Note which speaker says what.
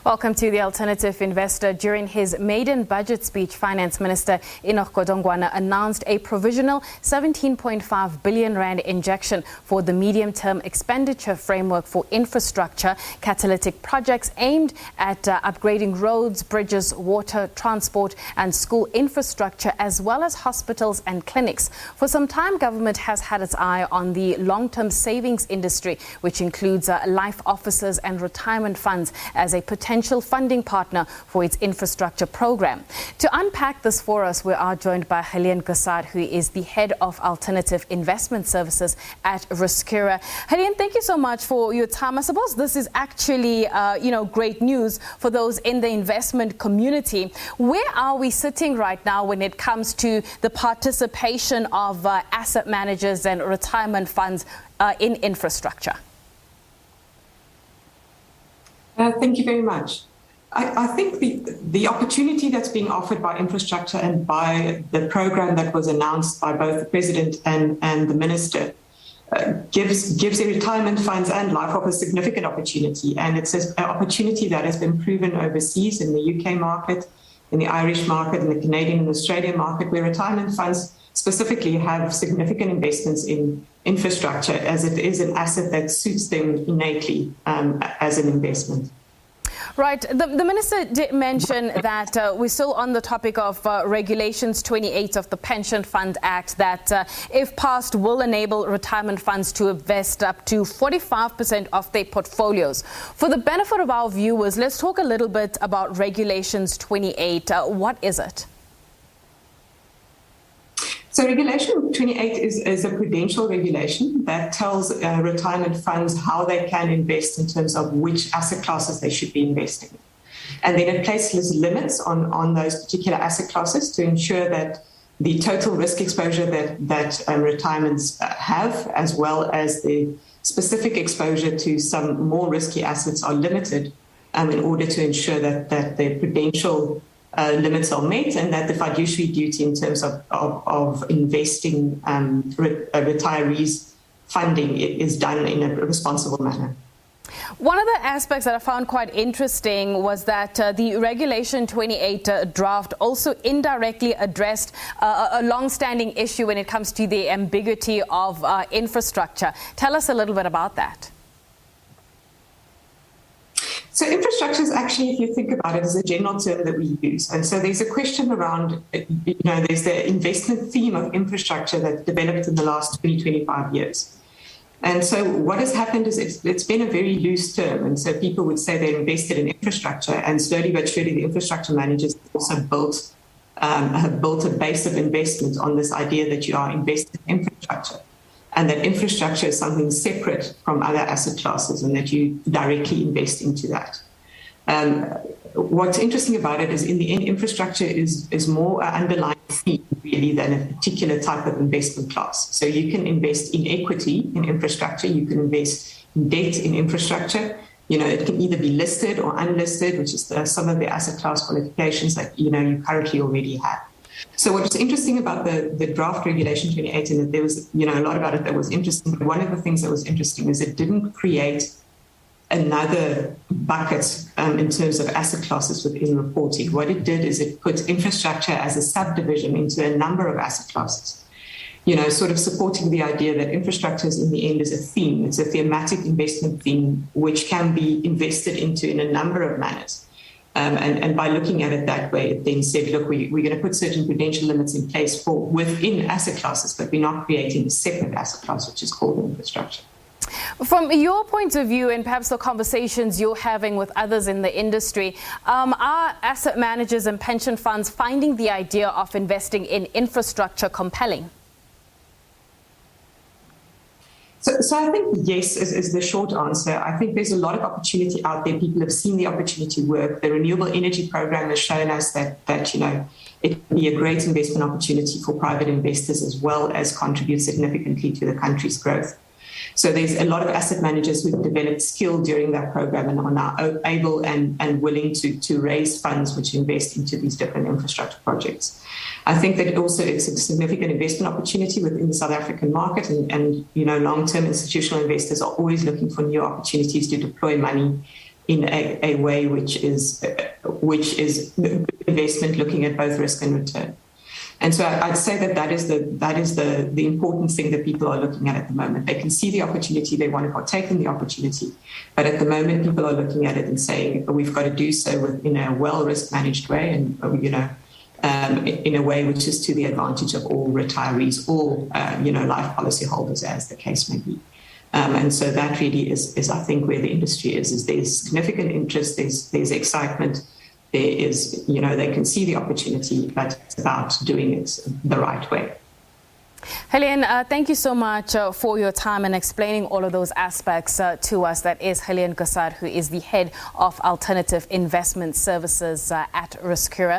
Speaker 1: Welcome to The Alternative Investor. During his maiden budget speech, Finance Minister Enoch Godongwana announced a provisional 17.5 billion rand injection for the Medium-Term Expenditure Framework for infrastructure, catalytic projects aimed at upgrading roads, bridges, water, transport and school infrastructure, as well as hospitals and clinics. For some time, government has had its eye on the long-term savings industry, which includes life officers and retirement funds as a potential funding partner for its infrastructure program. To unpack this for us, we are joined by Heleen Goussard, who is the head of alternative investment services at RisCura. Heleen, thank you so much for your time. I suppose this is actually, great news for those in the investment community. Where are we sitting right now when it comes to the participation of asset managers and retirement funds in infrastructure?
Speaker 2: Thank you very much. I think the opportunity that's being offered by infrastructure and by the program that was announced by both the President and the Minister gives the retirement funds and life officers significant opportunity. And it's an opportunity that has been proven overseas in the UK market, in the Irish market, in the Canadian and Australian market, where retirement funds specifically have significant investments in infrastructure, as it is an asset that suits them innately as an investment.
Speaker 1: Right. The Minister did mention that we're still on the topic of Regulations 28 of the Pension Fund Act that, if passed, will enable retirement funds to invest up to 45% of their portfolios. For the benefit of our viewers, let's talk a little bit about Regulations 28. What is it?
Speaker 2: So Regulation 28 is a prudential regulation that tells retirement funds how they can invest in terms of which asset classes they should be investing in. And then it places limits on those particular asset classes to ensure that the total risk exposure that retirements have, as well as the specific exposure to some more risky assets, are limited in order to ensure that the prudential limits are met and that the fiduciary duty in terms of investing retirees' funding is done in a responsible manner.
Speaker 1: One of the aspects that I found quite interesting was that the Regulation 28 draft also indirectly addressed a long-standing issue when it comes to the ambiguity of infrastructure. Tell us a little bit about that.
Speaker 2: So infrastructure is actually, if you think about it, is a general term that we use. And so there's a question around, there's the investment theme of infrastructure that developed in the last 25 years. And so what has happened is it's been a very loose term. And so people would say they invested in infrastructure, and slowly but surely the infrastructure managers also have built a base of investment on this idea that you are investing in infrastructure, and that infrastructure is something separate from other asset classes and that you directly invest into that. What's interesting about it is, in the end, infrastructure is more an underlying theme, really, than a particular type of investment class. So you can invest in equity in infrastructure, you can invest in debt in infrastructure. It can either be listed or unlisted, which is some of the asset class qualifications that, you currently already have. So what's interesting about the draft Regulation 28, and that there was, a lot about it that was interesting, but one of the things that was interesting is it didn't create another bucket in terms of asset classes within reporting. What it did is it put infrastructure as a subdivision into a number of asset classes, sort of supporting the idea that infrastructure is, in the end, is a theme. It's a thematic investment theme which can be invested into in a number of manners. And by looking at it that way, it then said, look, we're going to put certain prudential limits in place for within asset classes, but we're not creating a separate asset class, which is called infrastructure.
Speaker 1: From your point of view, and perhaps the conversations you're having with others in the industry, are asset managers and pension funds finding the idea of investing in infrastructure compelling?
Speaker 2: So I think yes is the short answer. I think there's a lot of opportunity out there. People have seen the opportunity work. The renewable energy program has shown us that it can be a great investment opportunity for private investors, as well as contribute significantly to the country's growth. So there's a lot of asset managers who've developed skill during that program and are now able and willing to raise funds which invest into these different infrastructure projects. I think that it's a significant investment opportunity within the South African market, and long-term institutional investors are always looking for new opportunities to deploy money in a way which is investment looking at both risk and return. And so I'd say that is the important thing that people are looking at the moment. They can see the opportunity, they want to partake in the opportunity, but at the moment people are looking at it and saying we've got to do so in a well risk managed way, and in a way which is to the advantage of all retirees, all life policy holders, as the case may be. And so that really is I think where the industry is there's significant interest, there's excitement. There is, they can see the opportunity, but it's about doing it the right way.
Speaker 1: Heleen, thank you so much for your time and explaining all of those aspects to us. That is Heleen Goussard, who is the head of Alternative Investment Services at RisCura.